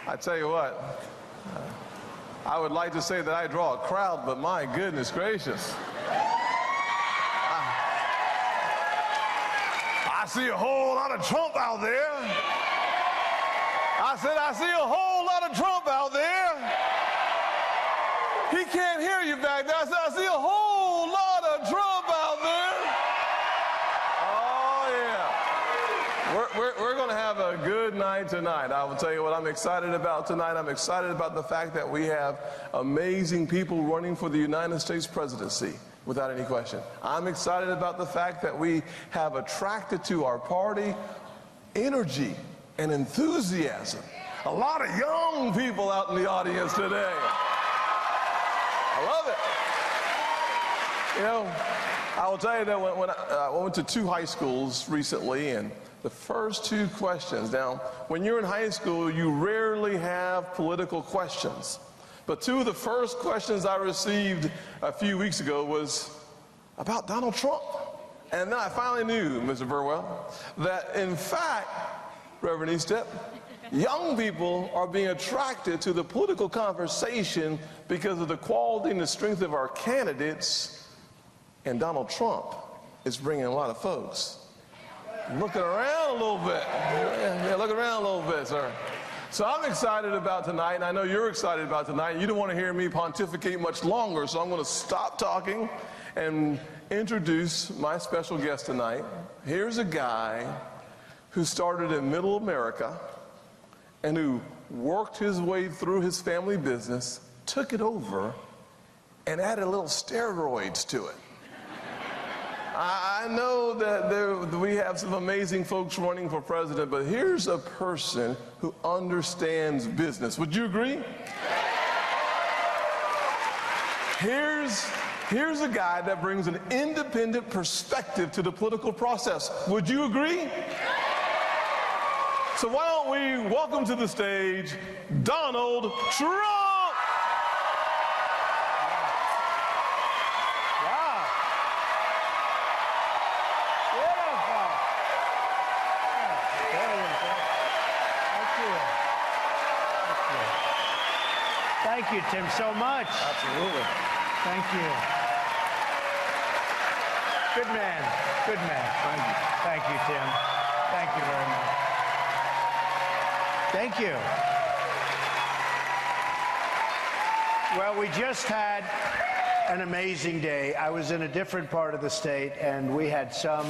I tell you what, I would like to say that I draw a crowd, but my goodness gracious. I see a whole lot of Trump out there. I said, I see a whole lot of Trump out there. He can't hear you back there. I said, I see a whole lot of Trump out there. Oh, yeah. We're going to have a good night tonight. I will tell you what I'm excited about tonight. I'm excited about the fact that we have amazing people running for the United States presidency, without any question. I'm excited about the fact that we have attracted to our party energy and enthusiasm. A lot of young people out in the audience today. I love it. You know, I will tell you that when I went to 2 high schools recently, and the first 2 questions, now, when you're in high school, you rarely have political questions. But 2 of the first questions I received a few weeks ago was about Donald Trump. And then I finally knew, Mr. Burwell, that in fact, Reverend Eastep, young people are being attracted to the political conversation because of the quality and the strength of our candidates, and Donald Trump is bringing a lot of folks. Looking around a little bit. Yeah, looking around a little bit, sir. So I'm excited about tonight, and I know you're excited about tonight. You don't want to hear me pontificate much longer, so I'm going to stop talking and introduce my special guest tonight. Here's a guy who started in Middle America and who worked his way through his family business, took it over, and added a little steroids to it. I know that we have some amazing folks running for president, but here's a person who understands business. Would you agree? Here's a guy that brings an independent perspective to the political process. Would you agree? So why don't we welcome to the stage Donald Trump. Wow. Beautiful. Thank you, Tim, so much. Absolutely. Thank you. Good man. Good man. Thank you. Thank you, Tim. Thank you very much. Thank you. Well, we just had an amazing day. I was in a different part of the state, and we had some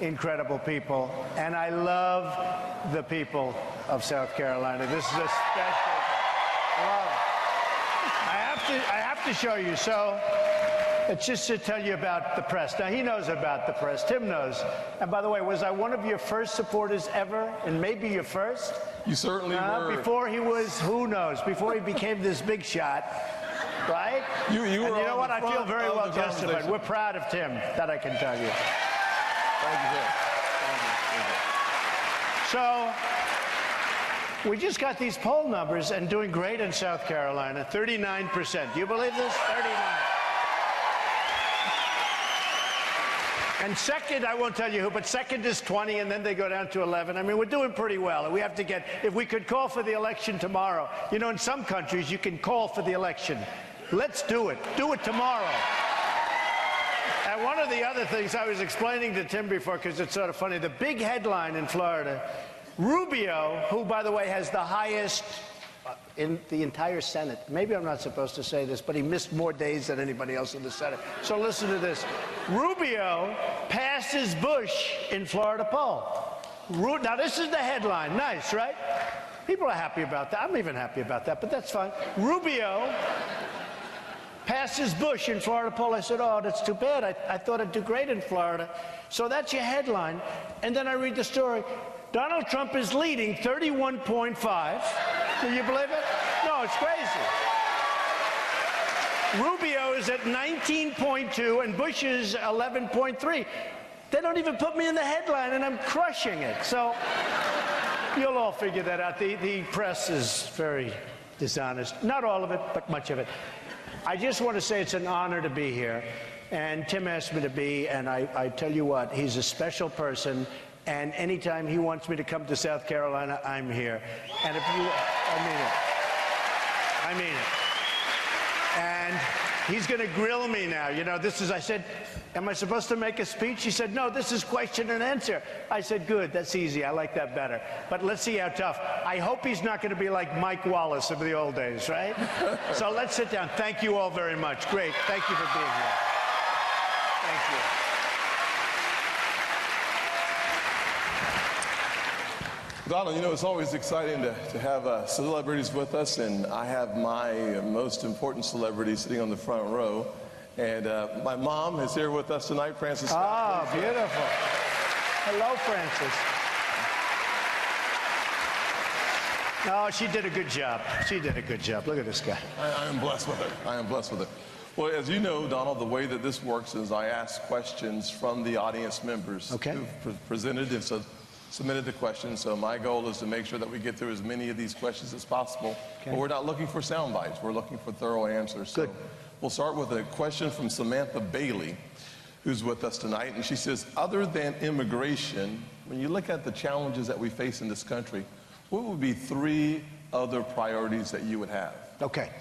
incredible people. And I love the people of South Carolina. This is a special love. I have to show you. So it's just to tell you about the press. Now, he knows about the press. Tim knows. And by the way, was I one of your first supporters ever? And maybe your first? You certainly were. Before he was, who knows, before he became this big shot, right? You were. And you know what? I feel front very of well the justified. conversation. We're proud of Tim, that I can tell you. Thank you, sir. Thank you. So, we just got these poll numbers and doing great in South Carolina, 39%. Do you believe this? 39. And second, I won't tell you who, but second is 20, and then they go down to 11. I mean, we're doing pretty well. We have to get, if we could call for the election tomorrow. You know, in some countries, you can call for the election. Let's do it. Do it tomorrow. And one of the other things I was explaining to Tim before, because it's sort of funny, the big headline in Florida, Rubio, who, by the way, has the highest in the entire Senate. Maybe I'm not supposed to say this, but he missed more days than anybody else in the Senate. So listen to this. Rubio passes Bush in Florida poll. Now, this is the headline. Nice, right? People are happy about that. I'm even happy about that, but that's fine. Rubio passes Bush in Florida poll. I said, oh, that's too bad. I thought it'd do great in Florida. So that's your headline. And then I read the story. Donald Trump is leading 31.5. Do you believe it? No, it's crazy. Rubio is at 19.2 and Bush is 11.3. They don't even put me in the headline, and I'm crushing it. So you'll all figure that out. The press is very dishonest. Not all of it, but much of it. I just want to say it's an honor to be here. And Tim asked me to be, and I tell you what, he's a special person. And anytime he wants me to come to South Carolina, I'm here. And if you... I mean it. I mean it. And he's going to grill me now. You know, this is, I said, am I supposed to make a speech? He said, no, this is question and answer. I said, good, that's easy. I like that better. But let's see how tough. I hope he's not going to be like Mike Wallace of the old days, right? So let's sit down. Thank you all very much. Great. Thank you for being here. Thank you. Donald, you know, it's always exciting to have celebrities with us, and I have my most important celebrity sitting on the front row. And my mom is here with us tonight, Frances. Oh, beautiful. Hello, Frances. No, she did a good job. She did a good job. Look at this guy. I am blessed with her. I am blessed with her. Well, as you know, Donald, the way that this works is I ask questions from the audience members who've presented and submitted the questions. So my goal is to make sure that we get through as many of these questions as possible. Okay. But we're not looking for sound bites. We're looking for thorough answers. Good. So we'll start with a question from Samantha Bailey, who's with us tonight. And she says, other than immigration, when you look at the challenges that we face in this country, what would be 3 other priorities that you would have? Okay.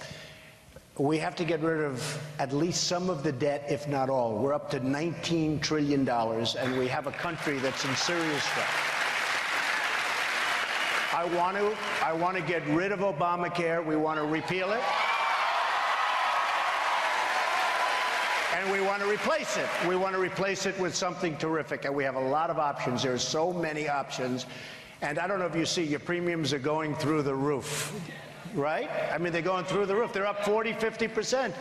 We have to get rid of at least some of the debt, if not all. We're up to $19 trillion, and we have a country that's in serious debt. I want to get rid of Obamacare. We want to repeal it. And we want to replace it. We want to replace it with something terrific. And we have a lot of options. There are so many options. And I don't know if you see, your premiums are going through the roof, right? I mean, they're going through the roof. They're up 40, 50%.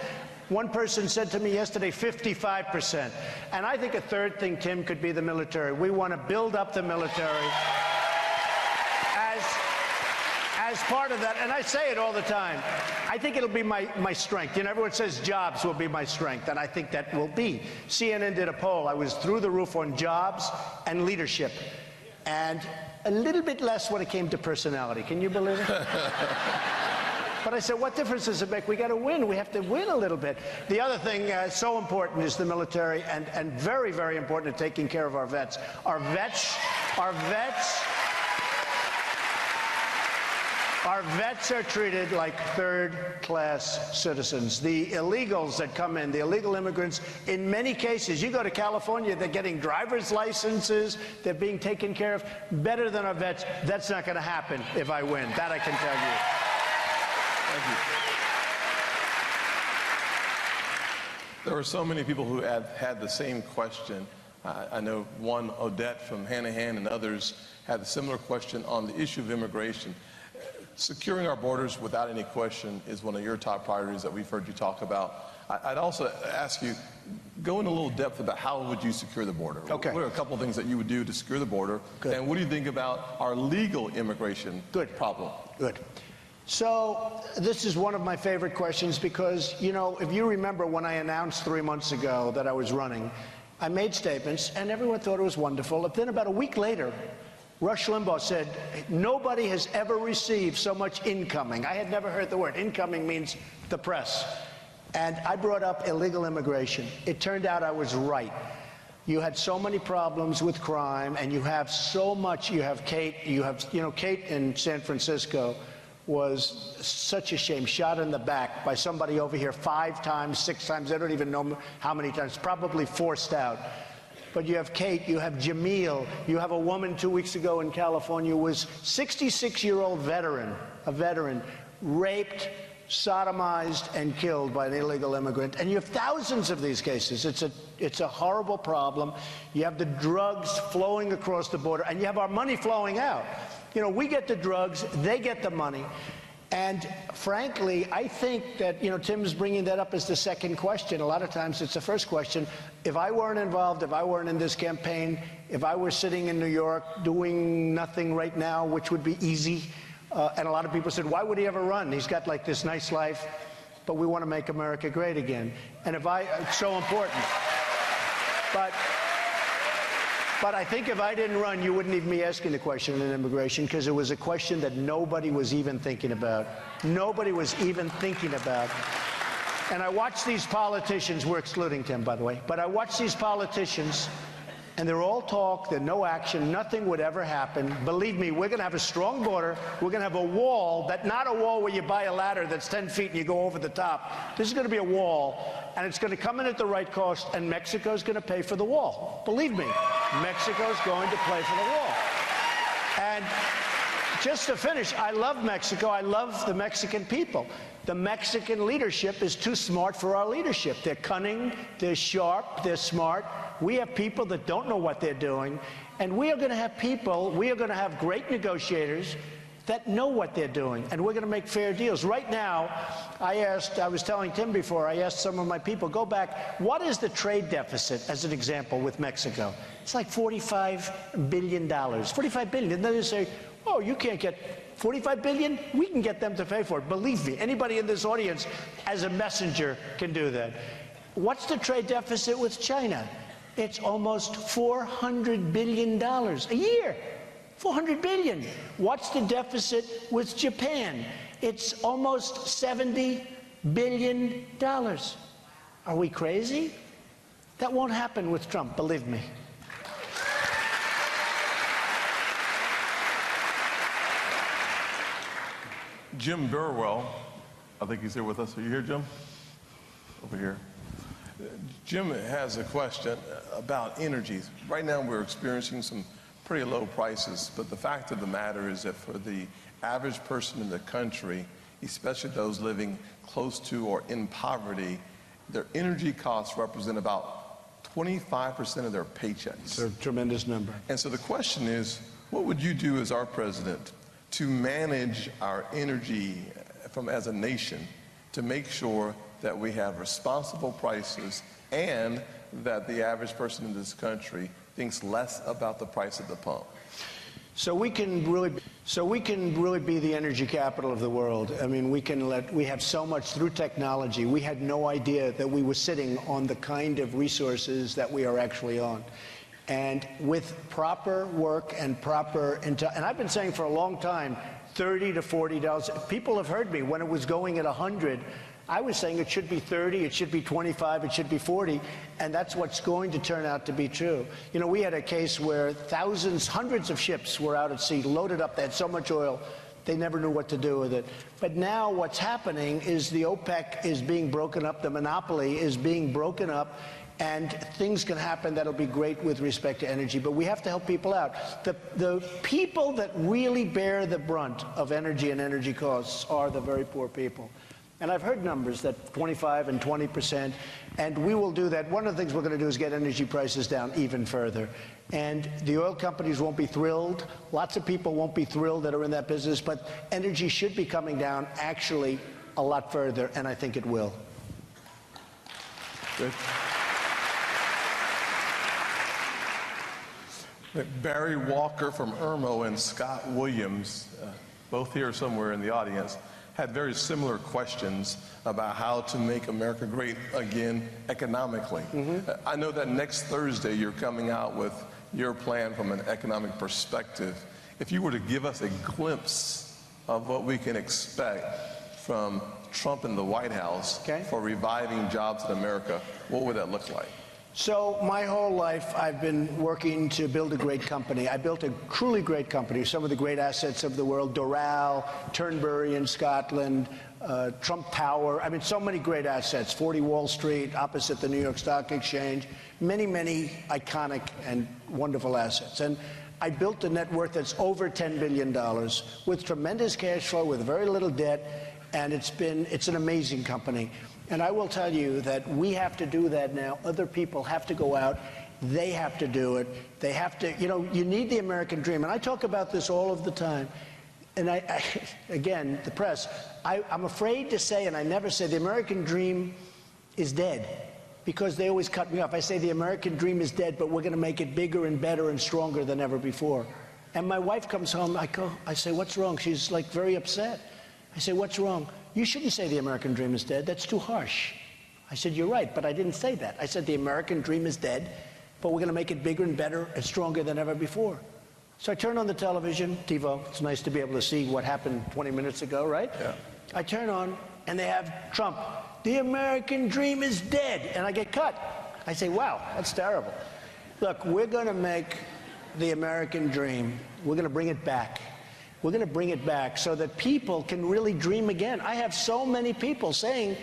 One person said to me yesterday, 55%. And I think a third thing, Tim, could be the military. We want to build up the military as part of that. And I say it all the time. I think it'll be my strength. You know, everyone says jobs will be my strength, and I think that will be. CNN did a poll. I was through the roof on jobs and leadership, and a little bit less when it came to personality. Can you believe it? But I said, what difference does it make? We got to win. We have to win a little bit. The other thing so important is the military, and very, very important, taking care of our vets. Our vets are treated like third-class citizens. The illegals that come in, the illegal immigrants, in many cases, you go to California, they're getting driver's licenses, they're being taken care of better than our vets. That's not going to happen if I win. That I can tell you. Thank you. There are so many people who have had the same question. I know one, Odette from Hanahan, and others had a similar question on the issue of immigration. Securing our borders, without any question, is one of your top priorities that we've heard you talk about. I'd also ask you, go in a little depth about how would you secure the border? Okay. What are a couple of things that you would do to secure the border? Good. And what do you think about our legal immigration problem? Good. So this is one of my favorite questions because, you know, if you remember when I announced 3 months ago that I was running, I made statements and everyone thought it was wonderful. But then about a week later, Rush Limbaugh said, nobody has ever received so much incoming. I had never heard the word. Incoming means the press. And I brought up illegal immigration. It turned out I was right. You had so many problems with crime, and you have so much. You have Kate. Kate in San Francisco was such a shame, shot in the back by somebody over here 5 times, 6 times. I don't even know how many times, probably forced out. But you have Kate, you have Jamil, you have a woman 2 weeks ago in California was 66-year-old veteran, a veteran, raped, sodomized, and killed by an illegal immigrant. And you have thousands of these cases. It's a horrible problem. You have the drugs flowing across the border, and you have our money flowing out. You know, we get the drugs, they get the money. And frankly, I think that, you know, Tim's bringing that up as the second question. A lot of times it's the first question. If I weren't involved, if I weren't in this campaign, if I were sitting in New York doing nothing right now, which would be easy, and a lot of people said, why would he ever run? He's got like this nice life, but we want to make America great again. And it's so important. But I think if I didn't run, you wouldn't even be asking the question on immigration, because it was a question that nobody was even thinking about. Nobody was even thinking about. And I watch these politicians, we're excluding Tim, by the way, but I watch these politicians and they're all talk, they're no action, nothing would ever happen. Believe me, we're going to have a strong border. We're going to have a wall, not a wall where you buy a ladder that's 10 feet and you go over the top. This is going to be a wall, and it's going to come in at the right cost, and Mexico's going to pay for the wall. Believe me, Mexico's going to pay for the wall. And just to finish, I love Mexico. I love the Mexican people. The Mexican leadership is too smart for our leadership. They're cunning, they're sharp, they're smart. We have people that don't know what they're doing, and we are going to have great negotiators that know what they're doing, and we're going to make fair deals. Right now, I was telling Tim before, I asked some of my people, go back, what is the trade deficit, as an example, with Mexico? It's like $45 billion. $45 billion. And then they say, oh, you can't get $45 billion? We can get them to pay for it. Believe me, anybody in this audience, as a messenger, can do that. What's the trade deficit with China? It's almost $400 billion a year. $400 billion. What's the deficit with Japan? It's almost $70 billion. Are we crazy? That won't happen with Trump, believe me. Jim Burwell, I think he's here with us. Are you here, Jim? Over here. Jim has a question about energy. Right now we're experiencing some pretty low prices, but the fact of the matter is that for the average person in the country, especially those living close to or in poverty, their energy costs represent about 25% of their paychecks. It's a tremendous number. And so the question is, what would you do as our president to manage our energy as a nation to make sure that we have responsible prices and that the average person in this country thinks less about the price at the pump? So we can really be the energy capital of the world. I mean, we have so much through technology. We had no idea that we were sitting on the kind of resources that we are actually on. And with proper work and and I've been saying for a long time, $30 to $40. People have heard me when it was going at 100. I was saying it should be 30, it should be 25, it should be 40, and that's what's going to turn out to be true. You know, we had a case where hundreds of ships were out at sea, loaded up, they had so much oil, they never knew what to do with it. But now what's happening is the OPEC is being broken up, the monopoly is being broken up, and things can happen that'll be great with respect to energy, but we have to help people out. The people that really bear the brunt of energy and energy costs are the very poor people. And I've heard numbers that 25 and 20%, and we will do that. One of the things we're going to do is get energy prices down even further. And the oil companies won't be thrilled. Lots of people won't be thrilled that are in that business, but energy should be coming down actually a lot further, and I think it will. Good. Barry Walker from Irmo and Scott Williams, both here somewhere in the audience, had very similar questions about how to make America great again economically. I know that next Thursday you're coming out with your plan from an economic perspective. If you were to give us a glimpse of what we can expect from Trump in the White House for reviving jobs in America, what would that look like? So my whole life, I've been working to build a great company. I built a truly great company, some of the great assets of the world, Doral, Turnberry in Scotland, Trump Tower. I mean, so many great assets, 40 Wall Street, opposite the New York Stock Exchange, many, many iconic and wonderful assets. And I built a net worth that's over $10 billion with tremendous cash flow, with very little debt, and it's an amazing company. And I will tell you that we have to do that now. Other people have to go out. They have to do it. They have to, you know, you need the American dream. And I talk about this all of the time. And again, the press, I'm afraid to say, and I never say, the American dream is dead, because they always cut me off. I say the American dream is dead, but we're going to make it bigger and better and stronger than ever before. And my wife comes home, I say, what's wrong? She's like very upset. I say, what's wrong? You shouldn't say the American dream is dead. That's too harsh. I said, you're right, but I didn't say that. I said the American dream is dead, but we're going to make it bigger and better and stronger than ever before. So I turn on the television, TiVo. It's nice to be able to see what happened 20 minutes ago, right? Yeah. I turn on, and they have Trump. The American dream is dead. And I get cut. I say, wow, that's terrible. Look, we're going to make the American dream, we're going to bring it back. We're going to bring it back so that people can really dream again. I have so many people saying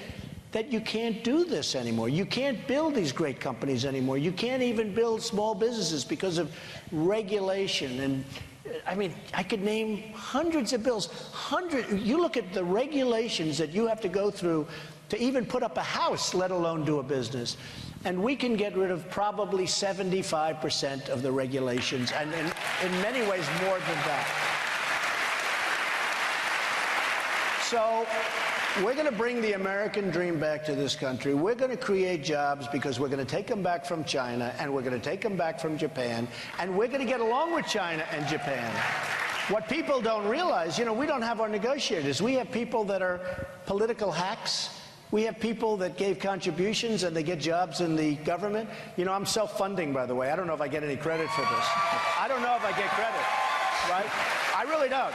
that you can't do this anymore. You can't build these great companies anymore. You can't even build small businesses because of regulation. And I mean, I could name hundreds of bills. You look at the regulations that you have to go through to even put up a house, let alone do a business. And we can get rid of probably 75% of the regulations, and in many ways more than that. So we're going to bring the American dream back to this country. We're going to create jobs because we're going to take them back from China, and we're going to take them back from Japan, and we're going to get along with China and Japan. What people don't realize, you know, we don't have our negotiators. We have people that are political hacks. We have people that gave contributions and they get jobs in the government. You know, I'm self-funding, by the way. I don't know if I get any credit for this. I don't know if I get credit, right? I really don't.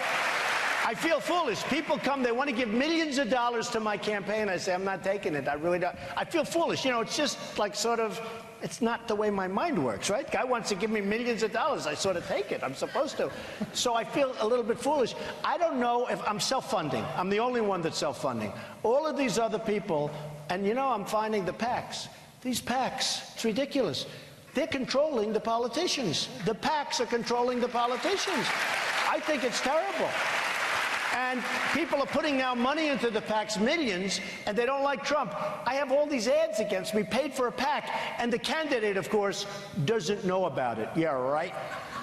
I feel foolish. People come, they want to give millions of dollars to my campaign. I say, I'm not taking it. I really don't. I feel foolish. You know, it's just like sort of, it's not the way my mind works, right? Guy wants to give me millions of dollars. I sort of take it. I'm supposed to. So I feel a little bit foolish. I don't know if I'm self-funding. I'm the only one that's self-funding. All of these other people, and you know, I'm finding the PACs. These PACs, it's ridiculous. They're controlling the politicians. The PACs are controlling the politicians. I think it's terrible. And people are putting now money into the PACs, millions, and they don't like Trump. I have all these ads against me, paid for a PAC, and the candidate, of course, doesn't know about it. Yeah, right?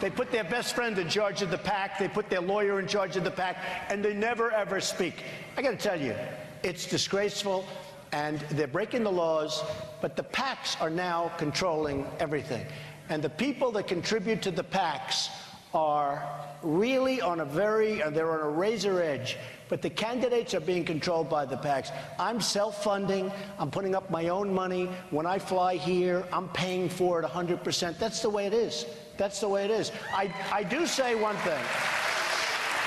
They put their best friend in charge of the PAC, they put their lawyer in charge of the PAC, and they never, ever speak. I got to tell you, it's disgraceful, and they're breaking the laws, but the PACs are now controlling everything. And the people that contribute to the PACs are really on a they're on a razor edge, but the candidates are being controlled by the PACs. I'm self-funding. I'm putting up my own money. When I fly here, I'm paying for it 100%. That's the way it is. That's the way it is. I do say one thing.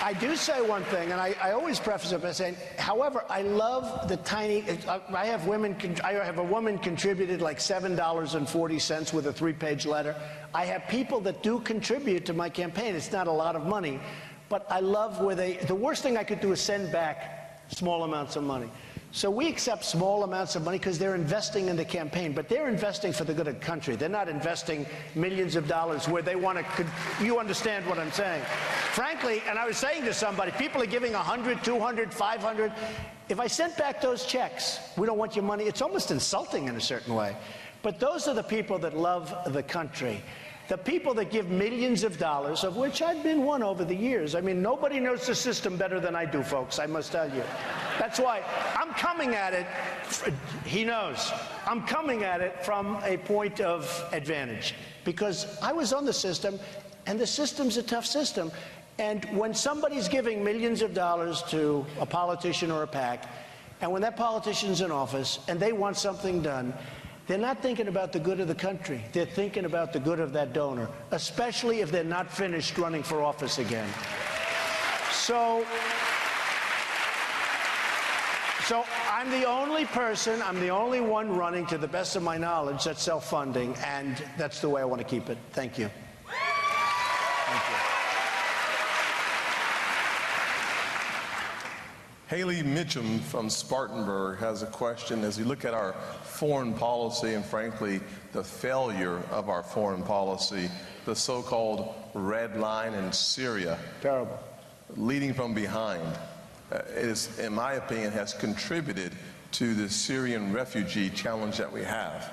I do say one thing, and I always preface it by saying, however, I love the tiny, I have a woman contributed like $7.40 with a 3-page letter. I have people that do contribute to my campaign. It's not a lot of money, but I love where the worst thing I could do is send back small amounts of money. So we accept small amounts of money because they're investing in the campaign, but they're investing for the good of the country. They're not investing millions of dollars where they want to, you understand what I'm saying. Frankly, and I was saying to somebody, people are giving 100, 200, 500. If I sent back those checks, we don't want your money, it's almost insulting in a certain way. But those are the people that love the country. The people that give millions of dollars, of which I've been one over the years. I mean, nobody knows the system better than I do, folks, I must tell you. That's why I'm coming at it, he knows, I'm coming at it from a point of advantage. Because I was on the system, and the system's a tough system. And when somebody's giving millions of dollars to a politician or a PAC, and when that politician's in office and they want something done, they're not thinking about the good of the country. They're thinking about the good of that donor, especially if they're not finished running for office again. So I'm the only person, I'm the only one running, to the best of my knowledge, that's self-funding, and that's the way I want to keep it. Thank you. Thank you. Haley Mitchum from Spartanburg has a question. As you look at our foreign policy and, frankly, the failure of our foreign policy, the so-called red line in Syria, Terrible. leading from behind, is, in my opinion, has contributed to the Syrian refugee challenge that we have.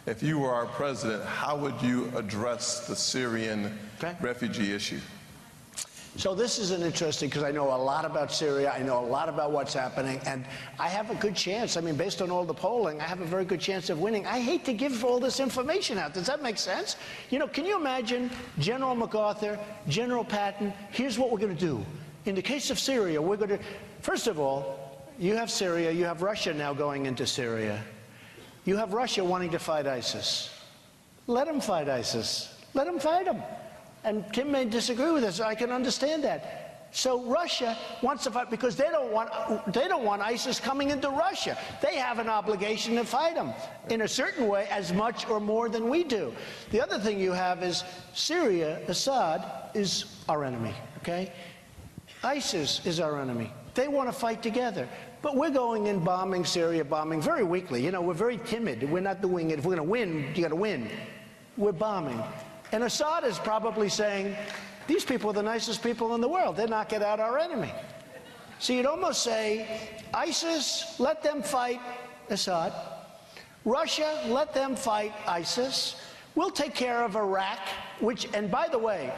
If you were our president, how would you address the Syrian refugee issue? So this is an interesting, because I know a lot about Syria, I know a lot about what's happening, and I have a good chance. I mean, based on all the polling, I have a very good chance of winning. I hate to give all this information out. Does that make sense? You know, can you imagine General MacArthur, General Patton, here's what we're going to do. In the case of Syria, we're going to, first of all, you have Syria, you have Russia now going into Syria. You have Russia wanting to fight ISIS. Let them fight ISIS. Let them fight them. And Tim may disagree with us. I can understand that. So Russia wants to fight because they don't want ISIS coming into Russia. They have an obligation to fight them in a certain way as much or more than we do. The other thing you have is Syria, Assad is our enemy, okay? ISIS is our enemy. They want to fight together. But we're going in bombing Syria, bombing very weakly. You know, we're very timid. We're not doing it. If we're going to win, you got to win. We're bombing. And Assad is probably saying, these people are the nicest people in the world. They're knocking out our enemy. So you'd almost say, ISIS, let them fight Assad. Russia, let them fight ISIS. We'll take care of Iraq, which, and by the way,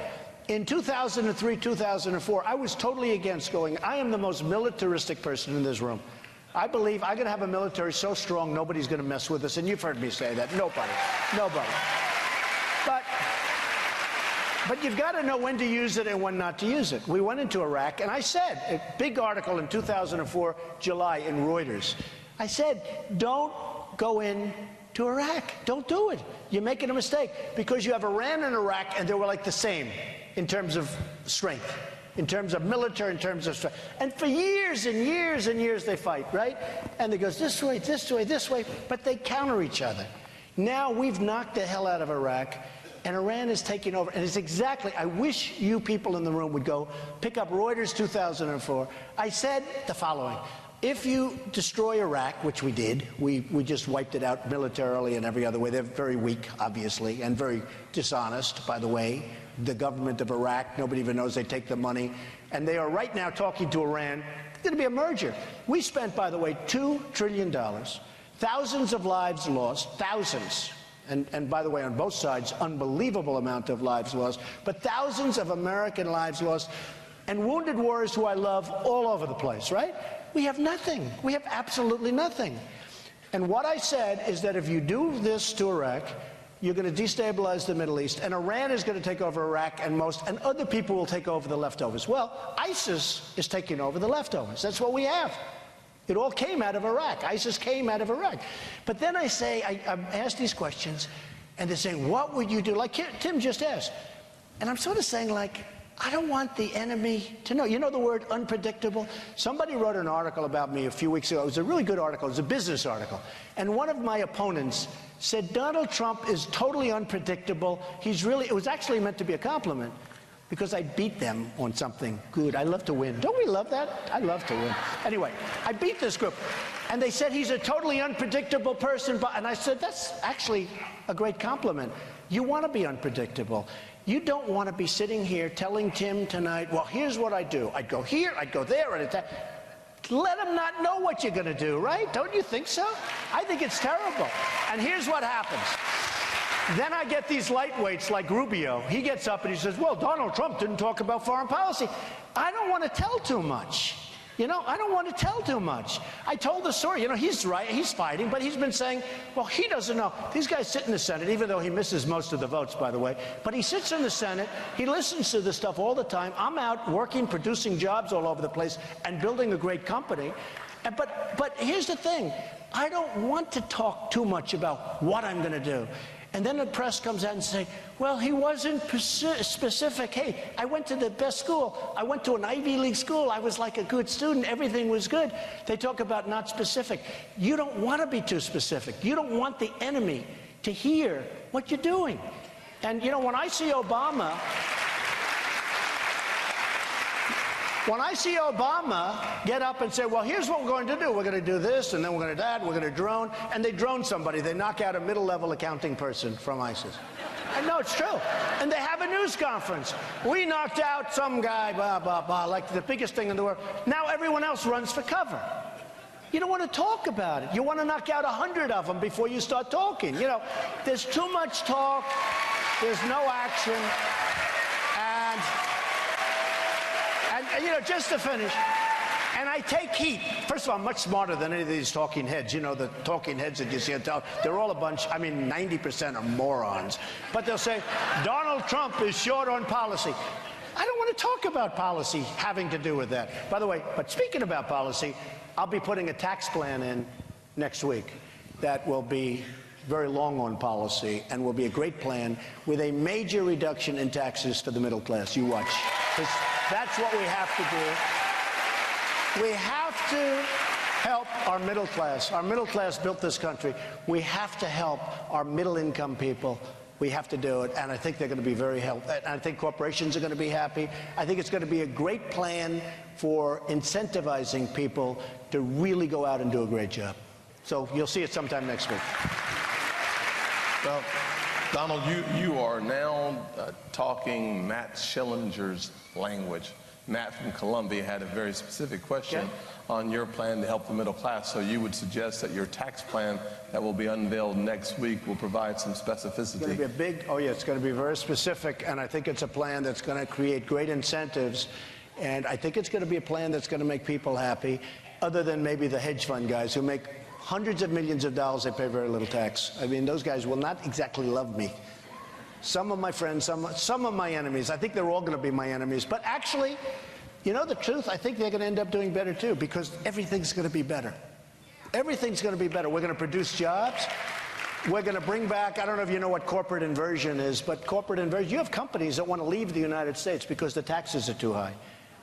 in 2003, 2004, I was totally against going. I am the most militaristic person in this room. I believe I'm going to have a military so strong nobody's going to mess with us. And you've heard me say that. Nobody. Nobody. But you've got to know when to use it and when not to use it. We went into Iraq, and I said, a big article in 2004, July, in Reuters. I said, don't go in to Iraq. Don't do it. You're making a mistake. Because you have Iran and Iraq, and they were like the same in terms of strength, in terms of military, in terms of strength. And for years and years and years they fight, right? And it goes this way, this way, this way, but they counter each other. Now we've knocked the hell out of Iraq, and Iran is taking over. And it's exactly, I wish you people in the room would go pick up Reuters 2004. I said the following. If you destroy Iraq, which we did, we just wiped it out militarily and every other way. They're very weak, obviously, and very dishonest, by the way. The government of Iraq, nobody even knows they take the money. And they are right now talking to Iran. It's going to be a merger. We spent, by the way, $2 trillion. Thousands of lives lost, thousands. And by the way, on both sides, unbelievable amount of lives lost. But thousands of American lives lost. And wounded warriors who I love all over the place, right? We have nothing. We have absolutely nothing. And what I said is that if you do this to Iraq, you're going to destabilize the Middle East, and Iran is going to take over Iraq, and other people will take over the leftovers. Well, ISIS is taking over the leftovers. That's what we have. It all came out of Iraq. ISIS came out of Iraq. But then I say, I ask these questions, and they're saying, what would you do? Like Tim just asked. And I'm sort of saying, like, I don't want the enemy to know. You know the word unpredictable? Somebody wrote an article about me a few weeks ago. It was a really good article. It was a business article. And one of my opponents said Donald Trump is totally unpredictable. It was actually meant to be a compliment because I beat them on something good. I love to win. Don't we love that? I love to win. Anyway, I beat this group. And they said he's a totally unpredictable person. And I said, that's actually a great compliment. You want to be unpredictable. You don't want to be sitting here telling Tim tonight, well, here's what I do. I'd go here, I'd go there, I'd attack. Let him not know what you're going to do, right? Don't you think so? I think it's terrible. And here's what happens. Then I get these lightweights like Rubio. He gets up and he says, well, Donald Trump didn't talk about foreign policy. I don't want to tell too much. You know, I don't want to tell too much. I told the story. You know, he's right. He's fighting, but he's been saying, well, he doesn't know. These guys sit in the Senate, even though he misses most of the votes, by the way. But he sits in the Senate. He listens to this stuff all the time. I'm out working, producing jobs all over the place, and building a great company. But here's the thing. I don't want to talk too much about what I'm going to do. And then the press comes out and say, well, he wasn't specific. Hey, I went to the best school. I went to an Ivy League school. I was like a good student. Everything was good. They talk about not specific. You don't want to be too specific. You don't want the enemy to hear what you're doing. And, you know, when I see Obama get up and say, well, here's what we're going to do. We're going to do this, and then we're going to do that, we're going to drone, and they drone somebody. They knock out a middle-level accounting person from ISIS. I know it's true. And they have a news conference. We knocked out some guy, blah, blah, blah, like the biggest thing in the world. Now everyone else runs for cover. You don't want to talk about it. You want to knock out 100 of them before you start talking. You know, there's too much talk. There's no action. And, you know, just to finish, and I take heat. First of all, I'm much smarter than any of these talking heads. You know, the talking heads that you see on television, they're all a bunch, I mean, 90% are morons. But they'll say, Donald Trump is short on policy. I don't want to talk about policy having to do with that. By the way, but speaking about policy, I'll be putting a tax plan in next week that will be very long on policy, and will be a great plan with a major reduction in taxes for the middle class. You watch. 'Cause that's what we have to do. We have to help our middle class. Our middle class built this country. We have to help our middle-income people. We have to do it, and I think they're going to be very helpful. I think corporations are going to be happy. I think it's going to be a great plan for incentivizing people to really go out and do a great job. So you'll see it sometime next week. Well, Donald, you are now talking Matt Schillinger's language. Matt from Columbia had a very specific question on your plan to help the middle class. So you would suggest that your tax plan that will be unveiled next week will provide some specificity. It's going to be a big, it's going to be very specific, and I think it's a plan that's going to create great incentives, and I think it's going to be a plan that's going to make people happy, other than maybe the hedge fund guys who make hundreds of millions of dollars. They pay very little tax. I mean, those guys will not exactly love me. Some of my friends, some of my enemies, I think they're all going to be my enemies. But actually, you know the truth, I think they're going to end up doing better too, because everything's going to be better. Everything's going to be better. We're going to produce jobs. We're going to bring back, I don't know if you know what corporate inversion is, but corporate inversion, you have companies that want to leave the United States because the taxes are too high.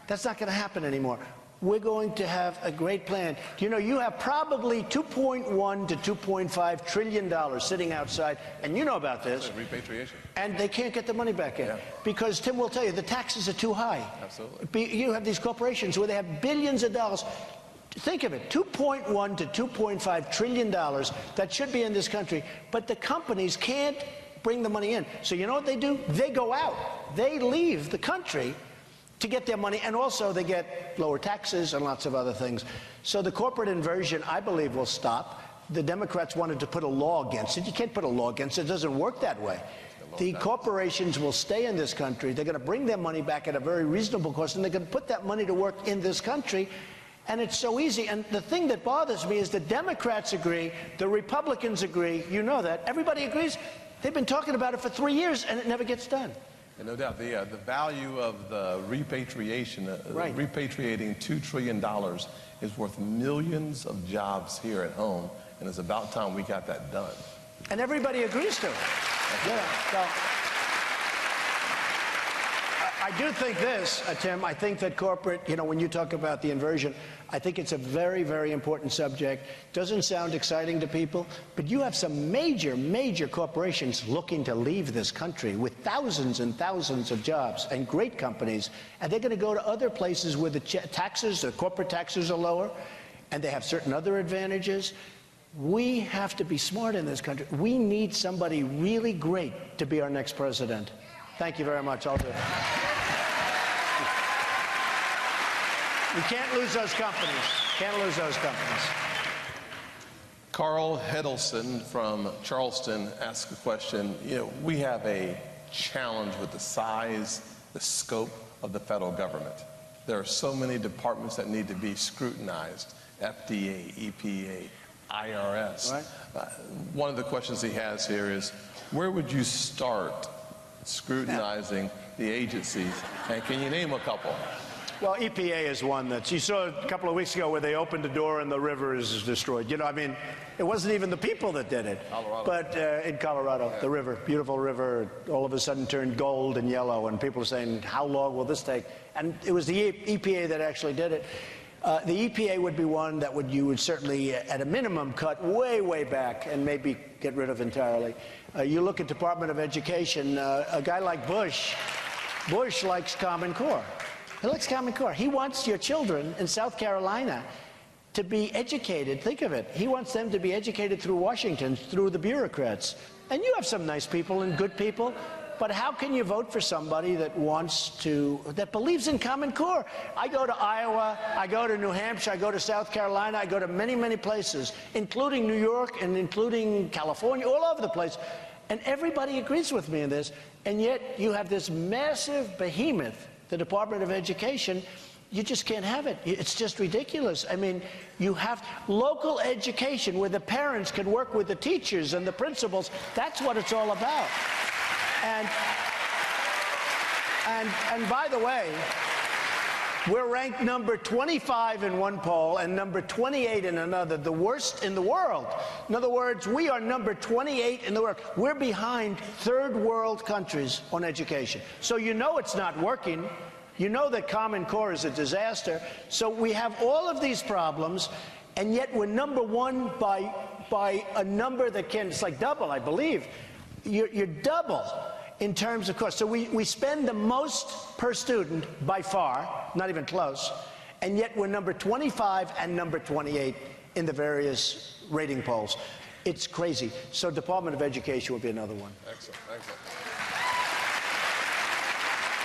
That's not going to happen anymore. We're going to have a great plan. You know, you have probably $2.1 to $2.5 trillion sitting outside, and you know about this. Repatriation. And they can't get the money back in. Because Tim will tell you, the taxes are too high. Absolutely. You have these corporations where they have billions of dollars. Think of it, $2.1 to $2.5 trillion that should be in this country, but the companies can't bring the money in. So you know what they do? They go out. They leave the country to get their money, and also they get lower taxes and lots of other things. So the corporate inversion, I believe, will stop. The Democrats wanted to put a law against it. You can't put a law against it. It doesn't work that way. The corporations will stay in this country. They're going to bring their money back at a very reasonable cost, and they're going to put that money to work in this country. And it's so easy. And the thing that bothers me is the Democrats agree, the Republicans agree. You know that. Everybody agrees. They've been talking about it for 3 years, and it never gets done. And no doubt, the value of the repatriation, repatriating $2 trillion is worth millions of jobs here at home, and it's about time we got that done. And everybody agrees to it. Yeah. So I do think this, Tim, I think that corporate, you know, when you talk about the inversion, I think it's a very, very important subject. Doesn't sound exciting to people, but you have some major, major corporations looking to leave this country with thousands and thousands of jobs and great companies, and they're going to go to other places where the taxes, the corporate taxes are lower, and they have certain other advantages. We have to be smart in this country. We need somebody really great to be our next president. Thank you very much. I'll do it. We can't lose those companies. Can't lose those companies. Carl Hedelson from Charleston asked a question. You know, we have a challenge with the size, the scope of the federal government. There are so many departments that need to be scrutinized: FDA, EPA, IRS. Right. One of the questions he has here is, where would you start scrutinizing the agencies? And can you name a couple? Well, EPA is one that you saw a couple of weeks ago where they opened the door and the river is destroyed. You know, I mean, it wasn't even the people that did it. Colorado. But in Colorado, the river, beautiful river, all of a sudden turned gold and yellow, and people are saying, how long will this take? And it was the EPA that actually did it. The EPA would be one that you would certainly, at a minimum, cut way, way back and maybe get rid of entirely. You look at Department of Education, a guy like Bush likes Common Core. He likes Common Core. He wants your children in South Carolina to be educated. Think of it. He wants them to be educated through Washington, through the bureaucrats. And you have some nice people and good people, but how can you vote for somebody that that believes in Common Core? I go to Iowa, I go to New Hampshire, I go to South Carolina, I go to many, many places, including New York and including California, all over the place. And everybody agrees with me in this. And yet you have this massive behemoth, the Department of Education. You just can't have it. It's just ridiculous. I mean, you have local education where the parents can work with the teachers and the principals. That's what it's all about. And by the way, We're ranked number 25 in one poll and number 28 in another, the worst in the world. In other words, we are number 28 in the world. We're behind third world countries on education. So you know it's not working. You know that Common Core is a disaster. So we have all of these problems, and yet we're number one by a number that can, it's like double, I believe. You're double in terms of cost. So we spend the most per student by far, not even close, and yet we're number 25 and number 28 in the various rating polls. It's crazy. So Department of Education will be another one. Excellent, excellent.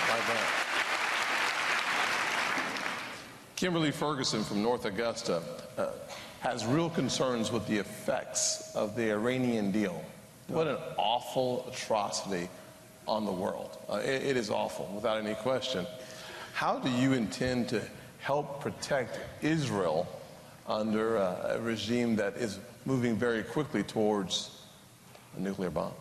Like that. Kimberly Ferguson from North Augusta has real concerns with the effects of the Iranian deal. What an awful atrocity on the world. It is awful, without any question. How do you intend to help protect Israel under a regime that is moving very quickly towards a nuclear bomb?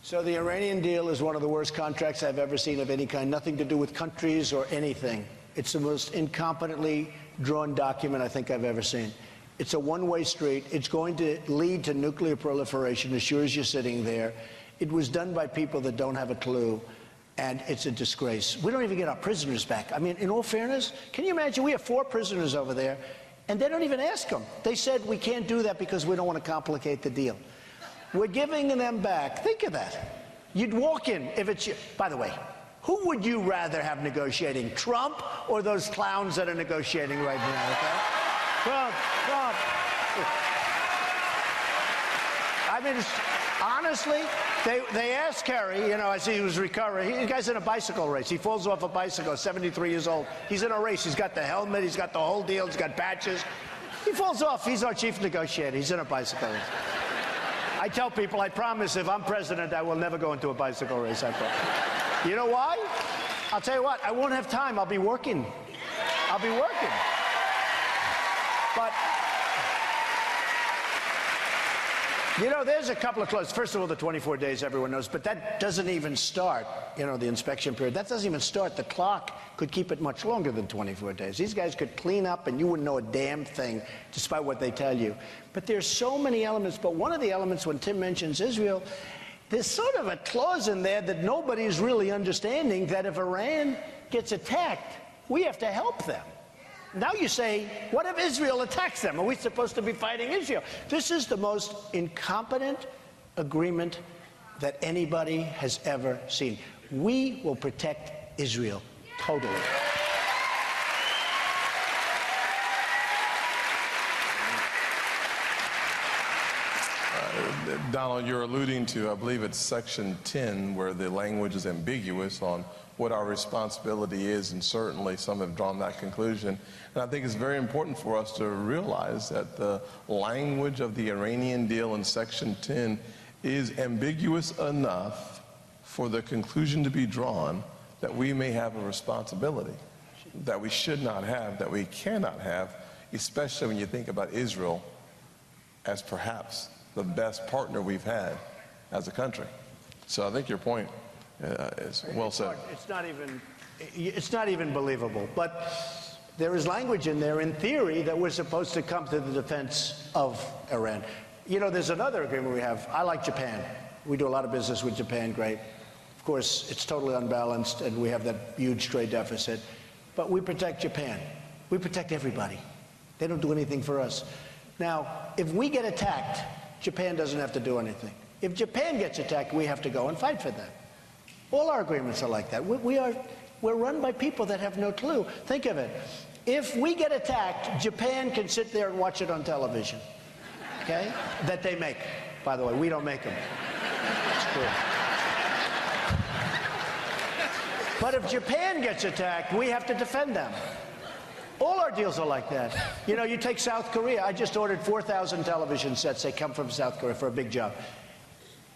So the Iranian deal is one of the worst contracts I've ever seen of any kind, nothing to do with countries or anything. It's the most incompetently drawn document I think I've ever seen. It's a one-way street. It's going to lead to nuclear proliferation as sure as you're sitting there. It was done by people that don't have a clue, and it's a disgrace. We don't even get our prisoners back. I mean, in all fairness, can you imagine? We have 4 prisoners over there, and they don't even ask them. They said, we can't do that because we don't want to complicate the deal. We're giving them back. Think of that. You'd walk in if it's you. By the way, who would you rather have negotiating, Trump or those clowns that are negotiating right now? Okay? Trump. I mean, honestly, they asked Kerry, you know, I see he was recovering. The guy's in a bicycle race. He falls off a bicycle, 73 years old. He's in a race. He's got the helmet. He's got the whole deal. He's got patches. He falls off. He's our chief negotiator. He's in a bicycle race. I tell people, I promise if I'm president, I will never go into a bicycle race. I promise. You know why? I'll tell you what, I won't have time. I'll be working. I'll be working. But, you know, there's a couple of clues. First of all, the 24 days everyone knows, but that doesn't even start, you know, the inspection period. That doesn't even start. The clock could keep it much longer than 24 days. These guys could clean up and you wouldn't know a damn thing, despite what they tell you. But there's so many elements. But one of the elements, when Tim mentions Israel, there's sort of a clause in there that nobody's really understanding, that if Iran gets attacked, we have to help them. Now you say, what if Israel attacks them? Are we supposed to be fighting Israel? This is the most incompetent agreement that anybody has ever seen. We will protect Israel totally. Donald, you're alluding to, I believe it's section 10, where the language is ambiguous on what our responsibility is, and certainly some have drawn that conclusion. And I think it's very important for us to realize that the language of the Iranian deal in section 10 is ambiguous enough for the conclusion to be drawn that we may have a responsibility that we should not have, that we cannot have, especially when you think about Israel as perhaps the best partner we've had as a country. So I think your point is well said. It's not even believable. But there is language in there, in theory, that we're supposed to come to the defense of Iran. You know, there's another agreement we have. I like Japan. We do a lot of business with Japan, great. Of course, it's totally unbalanced, and we have that huge trade deficit. But we protect Japan. We protect everybody. They don't do anything for us. Now, if we get attacked, Japan doesn't have to do anything. If Japan gets attacked, we have to go and fight for them. All our agreements are like that. We're run by people that have no clue. Think of it. If we get attacked, Japan can sit there and watch it on television. Okay? That they make. By the way, we don't make them. It's true. But if Japan gets attacked, we have to defend them. All our deals are like that. You know, you take South Korea. I just ordered 4,000 television sets. They come from South Korea for a big job.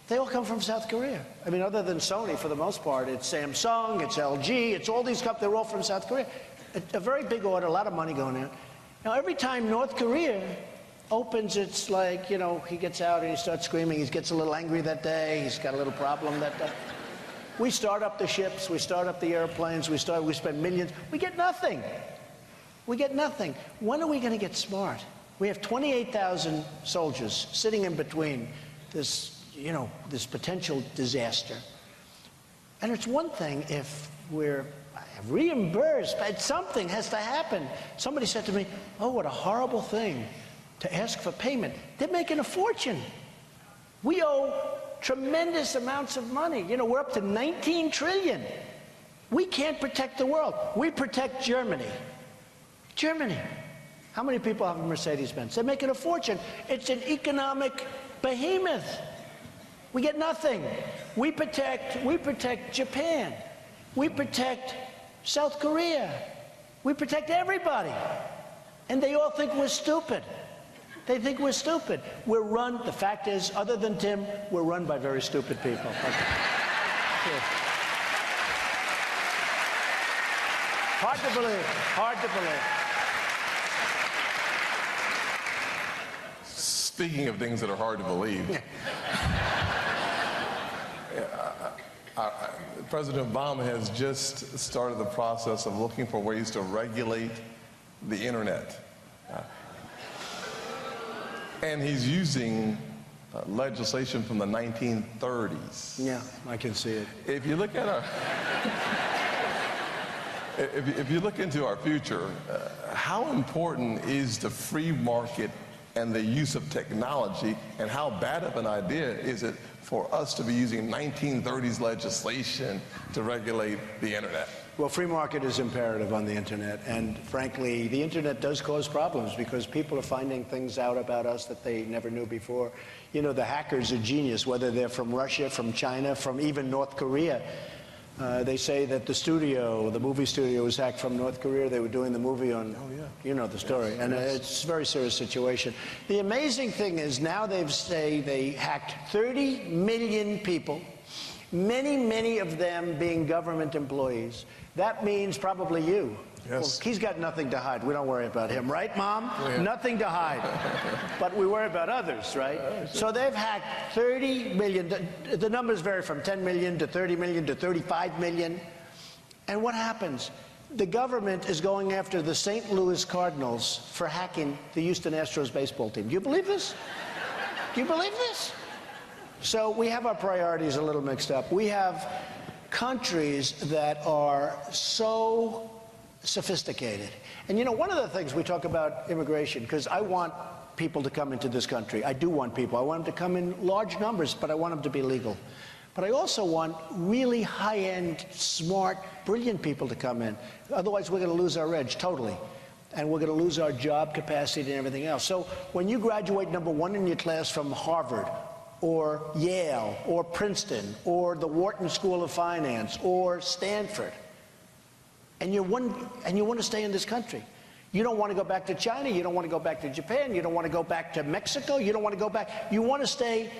They all come from South Korea. I mean, other than Sony, for the most part, it's Samsung, it's LG, it's all these companies. They're all from South Korea. A very big order, a lot of money going in. Now, every time North Korea opens, it's like, you know, he gets out and he starts screaming. He gets a little angry that day. He's got a little problem that day. We start up the ships, we start up the airplanes, we spend millions. We get nothing. We get nothing. When are we going to get smart? We have 28,000 soldiers sitting in between this, this potential disaster. And it's one thing if we're reimbursed, but something has to happen. Somebody said to me, oh, what a horrible thing to ask for payment. They're making a fortune. We owe tremendous amounts of money. We're up to 19 trillion. We can't protect the world. We protect Germany. Germany. How many people have a Mercedes-Benz? They're making a fortune. It's an economic behemoth. We get nothing. We protect Japan. We protect South Korea. We protect everybody. And they all think we're stupid. They think we're stupid. We're run, the fact is, other than Tim, we're run by very stupid people. Hard to believe. Hard to believe. Speaking of things that are hard to believe, President Obama has just started the process of looking for ways to regulate the internet. And he's using legislation from the 1930s. Yeah, I can see it. If you look at our, if you look into our future, how important is the free market and the use of technology, and how bad of an idea is it for us to be using 1930s legislation to regulate the internet? Well, free market is imperative on the internet, and frankly, the internet does cause problems because people are finding things out about us that they never knew before. The hackers are genius, whether they're from Russia, from China, from even North Korea. They say that the movie studio was hacked from North Korea. They were doing the movie on, you know the story, and it's a very serious situation. The amazing thing is now they hacked 30 million people, many of them being government employees. That means probably you. Yes. Well, he's got nothing to hide. We don't worry about him, right, Mom? Yeah. Nothing to hide. But we worry about others, right? So they've hacked 30 million. The numbers vary from 10 million to 30 million to 35 million. And what happens? The government is going after the St. Louis Cardinals for hacking the Houston Astros baseball team. Do you believe this? Do you believe this? So we have our priorities a little mixed up. We have countries that are so sophisticated. And one of the things we talk about immigration, because I want people to come into this country. I do want people. I want them to come in large numbers, but I want them to be legal. But I also want really high-end, smart, brilliant people to come in. Otherwise, we're going to lose our edge totally. And we're going to lose our job capacity and everything else. So when you graduate #1 in your class from Harvard, or Yale, or Princeton, or the Wharton School of Finance, or Stanford, and you want to stay in this country. You don't want to go back to China, you don't want to go back to Japan, you don't want to go back to Mexico, you don't want to go back. You want to stay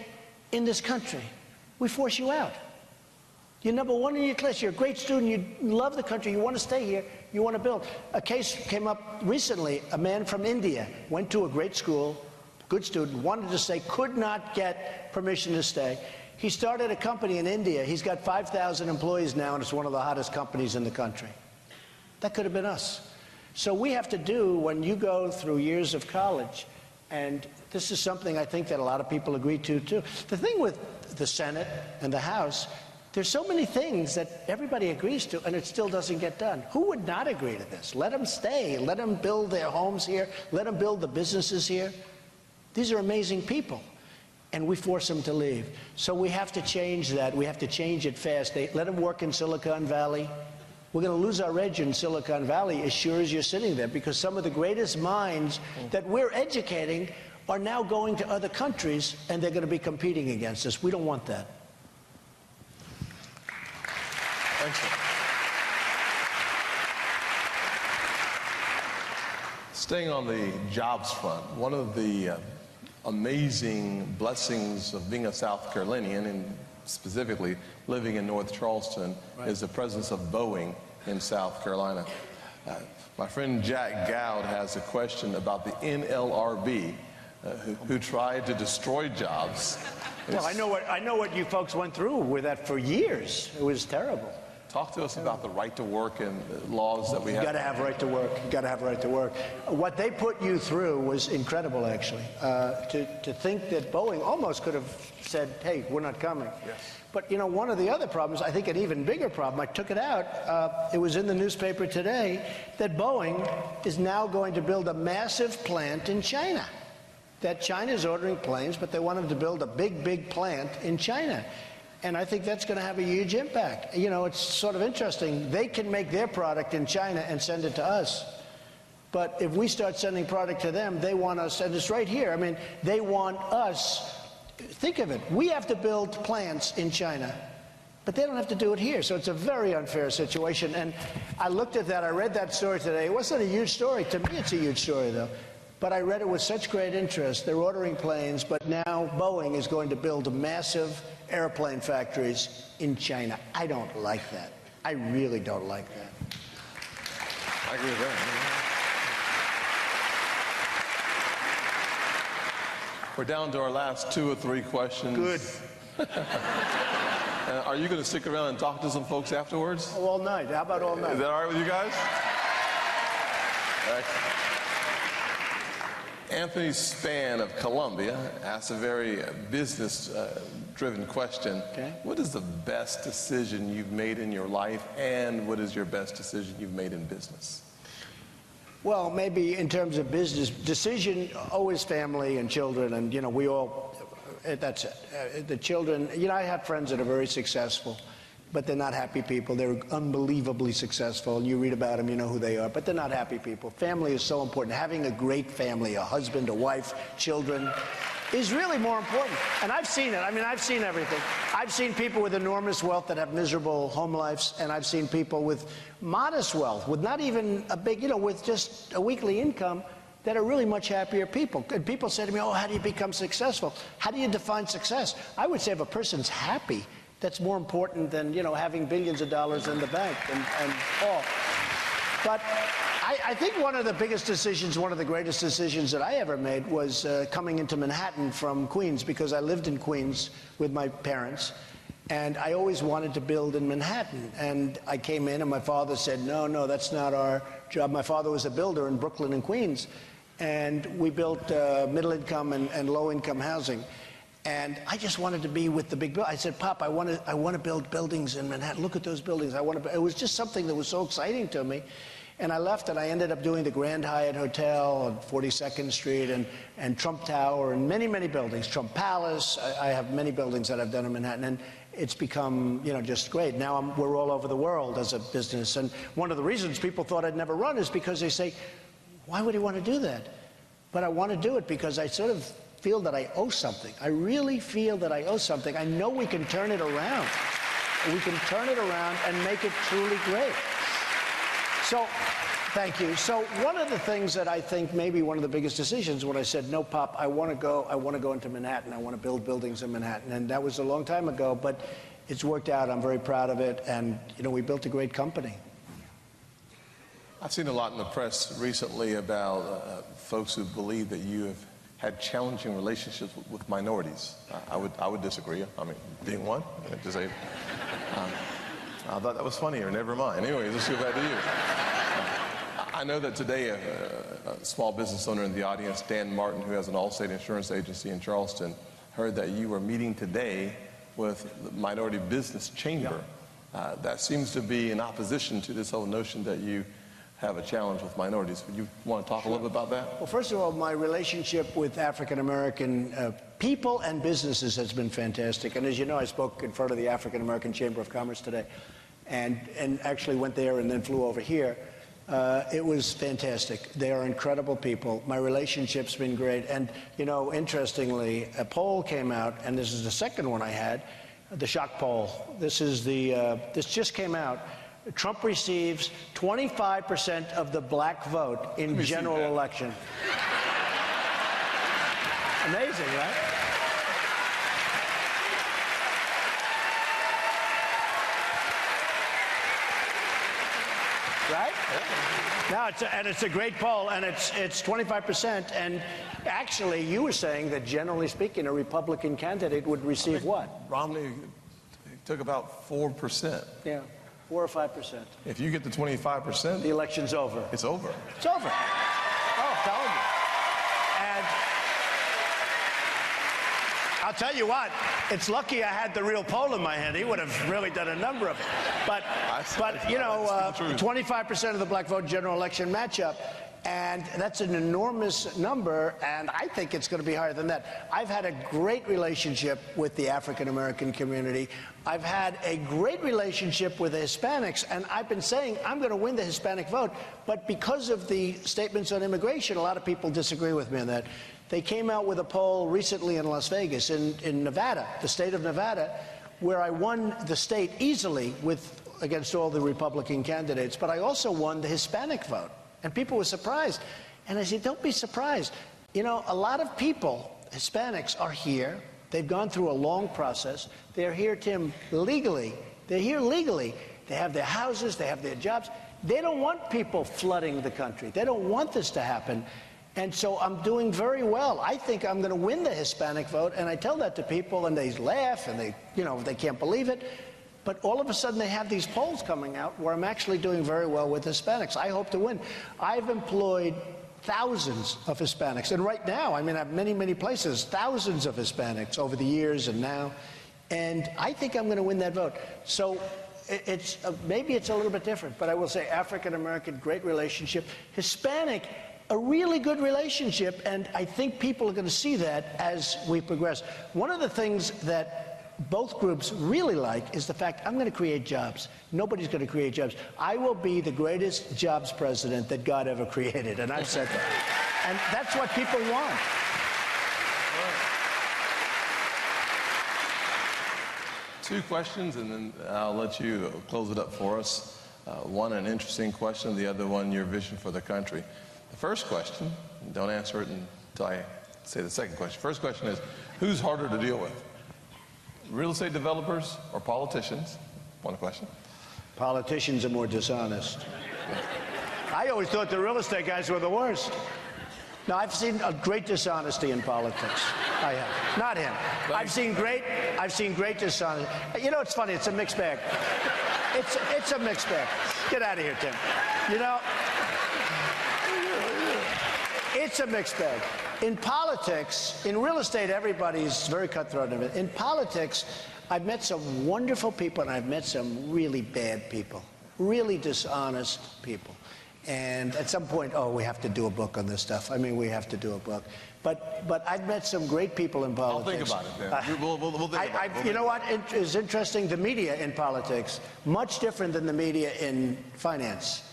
in this country. We force you out. You're #1 in your class, you're a great student, you love the country, you want to stay here, you want to build. A case came up recently, a man from India went to a great school, good student, wanted to stay, could not get permission to stay. He started a company in India. He's got 5,000 employees now, and it's one of the hottest companies in the country. That could have been us. So we have to do, when you go through years of college, and this is something I think that a lot of people agree to, too. The thing with the Senate and the House, there's so many things that everybody agrees to, and it still doesn't get done. Who would not agree to this? Let them stay. Let them build their homes here. Let them build the businesses here. These are amazing people, and we force them to leave. So we have to change that. We have to change it fast. Let them work in Silicon Valley. We're going to lose our edge in Silicon Valley as sure as you're sitting there, because some of the greatest minds that we're educating are now going to other countries, and they're going to be competing against us. We don't want that. Excellent. Staying on the jobs front, one of the amazing blessings of being a South Carolinian, and specifically living in North Charleston, is the presence of Boeing in South Carolina. My friend Jack Goud has a question about the NLRB. who tried to destroy jobs. Well, I know what you folks went through with that for years. It was terrible. Talk to us about the right to work and the laws that we have. You got to have right to work. You got to have right to work. What they put you through was incredible, actually. To think that Boeing almost could have said, "Hey, we're not coming." Yes. But you know, one of the other problems, I think an even bigger problem, I took it out. It was in the newspaper today that Boeing is now going to build a massive plant in China. That China's ordering planes, but they want them to build a big plant in China. And I think that's going to have a huge impact. You know, it's sort of interesting. They can make their product in China and send it to us. But if we start sending product to them, they want us, and it's right here. I mean, they want us. Think of it. We have to build plants in China, but they don't have to do it here. So it's a very unfair situation. And I looked at that. I read that story today. It wasn't a huge story. To me, it's a huge story, though. But I read it with such great interest. They're ordering planes, but now Boeing is going to build massive airplane factories in China. I don't like that. I really don't like that. I agree with that. We're down to our last 2 or 3 questions. Good. Are you going to stick around and talk to some folks afterwards? All night. How about all night? Is that all right with you guys? Excellent. Anthony Span of Columbia asked a very business-driven question. Okay. What is the best decision you've made in your life, and what is your best decision you've made in business? Well, maybe in terms of business decision, always family and children, and you know, we all, that's it. The children, you know, I have friends that are very successful, but they're not happy people. They're unbelievably successful. You read about them, you know who they are, but they're not happy people. Family is so important. Having a great family, a husband, a wife, children, is really more important. And I've seen it. I mean, I've seen everything. I've seen people with enormous wealth that have miserable home lives, and I've seen people with modest wealth, with not even a big, you know, with just a weekly income, that are really much happier people. And people say to me, oh, how do you become successful? How do you define success? I would say if a person's happy, that's more important than, you know, having billions of dollars in the bank and all. But I think one of the biggest decisions, one of the greatest decisions that I ever made was coming into Manhattan from Queens, because I lived in Queens with my parents, and I always wanted to build in Manhattan. And I came in, and my father said, no, that's not our job. My father was a builder in Brooklyn and Queens, and we built middle-income and low-income housing. And I just wanted to be with the big buildings. I said, Pop, I want to build buildings in Manhattan. Look at those buildings. It was just something that was so exciting to me. And I left, and I ended up doing the Grand Hyatt Hotel on 42nd Street and Trump Tower and many, many buildings. Trump Palace. I have many buildings that I've done in Manhattan. And it's become, you know, just great. Now we're all over the world as a business. And one of the reasons people thought I'd never run is because they say, why would he want to do that? But I want to do it because I sort of feel that I owe something. I really feel that I owe something. I know we can turn it around. We can turn it around and make it truly great. So, thank you. So one of the things that I think maybe one of the biggest decisions when I said, no, Pop, I want to go into Manhattan. I want to build buildings in Manhattan. And that was a long time ago, but it's worked out. I'm very proud of it. And, you know, we built a great company. I've seen a lot in the press recently about folks who believe that you have had challenging relationships with minorities. I would disagree. I mean, being one, disabled. I thought that was funnier. Never mind. Anyway, let's go back to you. I know that today a small business owner in the audience, Dan Martin, who has an Allstate insurance agency in Charleston, heard that you were meeting today with the Minority Business Chamber. Yeah. That seems to be in opposition to this whole notion that you have a challenge with minorities. Would you want to talk a little bit about that? Well, first of all, my relationship with African-American people and businesses has been fantastic. And as you know, I spoke in front of the African-American Chamber of Commerce today and actually went there and then flew over here. It was fantastic. They are incredible people. My relationship's been great. And, you know, interestingly, a poll came out, and this is the second one I had, the shock poll. This just came out. Trump receives 25% of the black vote in general election. Amazing, right? Right? No, it's a great poll, and it's 25%. And actually, you were saying that generally speaking, a Republican candidate would receive what? Romney took about 4%. Yeah, 4 or 5%. If you get to 25%, The election's over. it's over. It's over. Oh, I'm telling you. And I'll tell you what, it's lucky I had the real poll in my hand. He would have really done a number of it. But you know, 25% of the black vote general election matchup, and that's an enormous number, and I think it's going to be higher than that. I've had a great relationship with the African American community. I've had a great relationship with the Hispanics, and I've been saying I'm going to win the Hispanic vote, but because of the statements on immigration, a lot of people disagree with me on that. They came out with a poll recently in Las Vegas, in Nevada, the state of Nevada, where I won the state easily against all the Republican candidates, but I also won the Hispanic vote. And people were surprised. And I said, don't be surprised. You know, a lot of people, Hispanics, are here. They've gone through a long process. They're here, Tim, legally. They're here legally. They have their houses. They have their jobs. They don't want people flooding the country. They don't want this to happen. And so I'm doing very well. I think I'm going to win the Hispanic vote. And I tell that to people, and they laugh, and they can't believe it. But all of a sudden, they have these polls coming out where I'm actually doing very well with Hispanics. I hope to win. I've employed thousands of Hispanics. And right now, I mean, I have many, many places, thousands of Hispanics over the years and now. And I think I'm going to win that vote. So maybe it's a little bit different, but I will say African-American, great relationship. Hispanic, a really good relationship, and I think people are going to see that as we progress. One of the things that both groups really like is the fact I'm going to create jobs. Nobody's going to create jobs. I will be the greatest jobs president that God ever created, and I've said that. And that's what people want. Two questions, and then I'll let you close it up for us. One, an interesting question. The other one, your vision for the country. The first question, don't answer it until I say the second question. First question is, who's harder to deal with? Real estate developers or politicians? One question. Politicians are more dishonest. I always thought the real estate guys were the worst. No, I've seen a great dishonesty in politics. I have. Not him. I've seen great dishonesty. You know, it's funny. It's a mixed bag. It's a mixed bag. Get out of here, Tim. You know, it's a mixed bag. In politics, in real estate, everybody's very cutthroat of it. In politics, I've met some wonderful people, and I've met some really bad people, really dishonest people. And at some point, we have to do a book on this stuff. I mean, we have to do a book. But I've met some great people in politics. I'll think about it, then. We'll think about it. You know what is interesting? The media in politics, much different than the media in finance.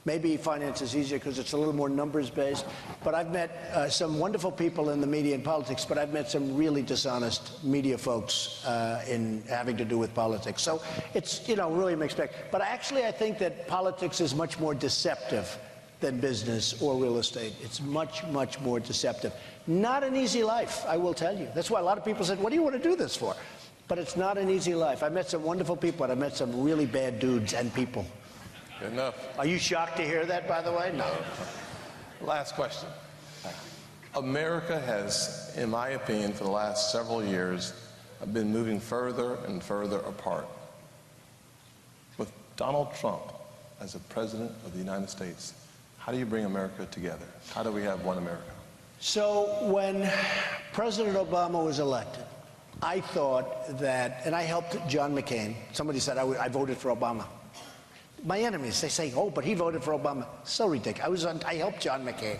Maybe finance is easier because it's a little more numbers-based. But I've met some wonderful people in the media and politics, but I've met some really dishonest media folks in having to do with politics. So it's, you know, really a mixed bag. But actually, I think that politics is much more deceptive than business or real estate. It's much, much more deceptive. Not an easy life, I will tell you. That's why a lot of people said, what do you want to do this for? But it's not an easy life. I met some wonderful people, and I met some really bad dudes and people. Good enough. Are you shocked to hear that, by the way? No. Last question. America has, in my opinion, for the last several years, been moving further and further apart. With Donald Trump as the President of the United States, how do you bring America together? How do we have one America? So when President Obama was elected, I thought that, and I helped John McCain. Somebody said I voted for Obama. My enemies, they say, but he voted for Obama. So ridiculous. I helped John McCain.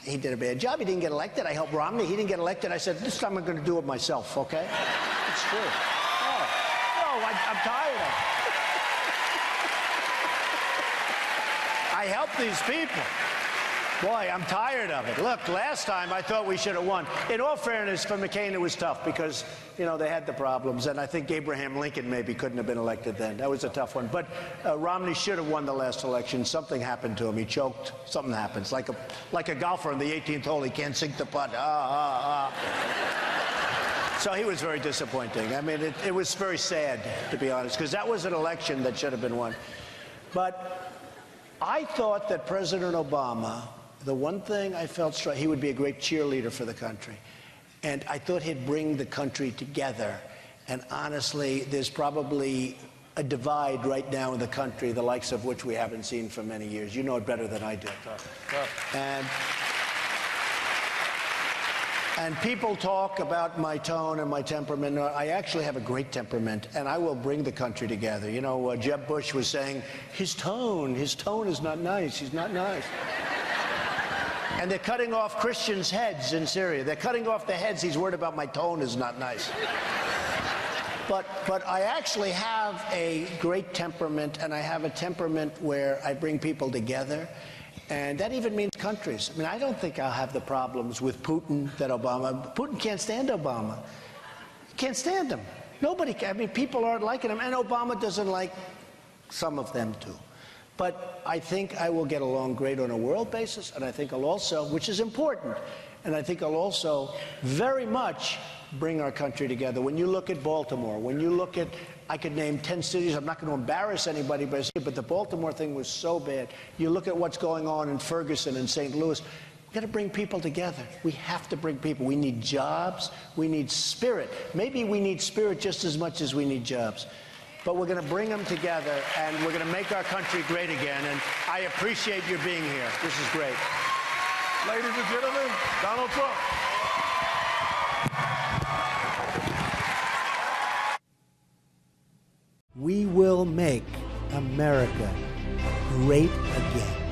He did a bad job. He didn't get elected. I helped Romney. He didn't get elected. I said, this time I'm going to do it myself, okay? It's true. I'm tired of it. I helped these people. Boy, I'm tired of it. Look, last time I thought we should have won. In all fairness, for McCain, it was tough because, you know, they had the problems. And I think Abraham Lincoln maybe couldn't have been elected then. That was a tough one. But Romney should have won the last election. Something happened to him. He choked. Something happens. Like a golfer in the 18th hole, he can't sink the putt. So he was very disappointing. I mean, it was very sad, to be honest, because that was an election that should have been won. But I thought that President Obama, the one thing I felt he would be a great cheerleader for the country. And I thought he'd bring the country together. And honestly, there's probably a divide right now in the country, the likes of which we haven't seen for many years. You know it better than I do. And people talk about my tone and my temperament. I actually have a great temperament, and I will bring the country together. You know, Jeb Bush was saying, his tone is not nice. He's not nice. And they're cutting off Christians' heads in Syria. They're cutting off their heads. He's worried about my tone is not nice. But I actually have a great temperament, and I have a temperament where I bring people together. And that even means countries. I mean, I don't think I'll have the problems with Putin that Putin can't stand Obama. Can't stand him. Nobody can. I mean, people aren't liking him, and Obama doesn't like some of them too. But I think I will get along great on a world basis, and I think I'll also, which is important, and I think I'll also very much bring our country together. When you look at Baltimore, when you look at, I could name 10 cities, I'm not going to embarrass anybody, but the Baltimore thing was so bad. You look at what's going on in Ferguson and St. Louis, we've got to bring people together. We have to bring people. We need jobs. We need spirit. Maybe we need spirit just as much as we need jobs. But we're going to bring them together, and we're going to make our country great again. And I appreciate your being here. This is great. Ladies and gentlemen, Donald Trump. We will make America great again.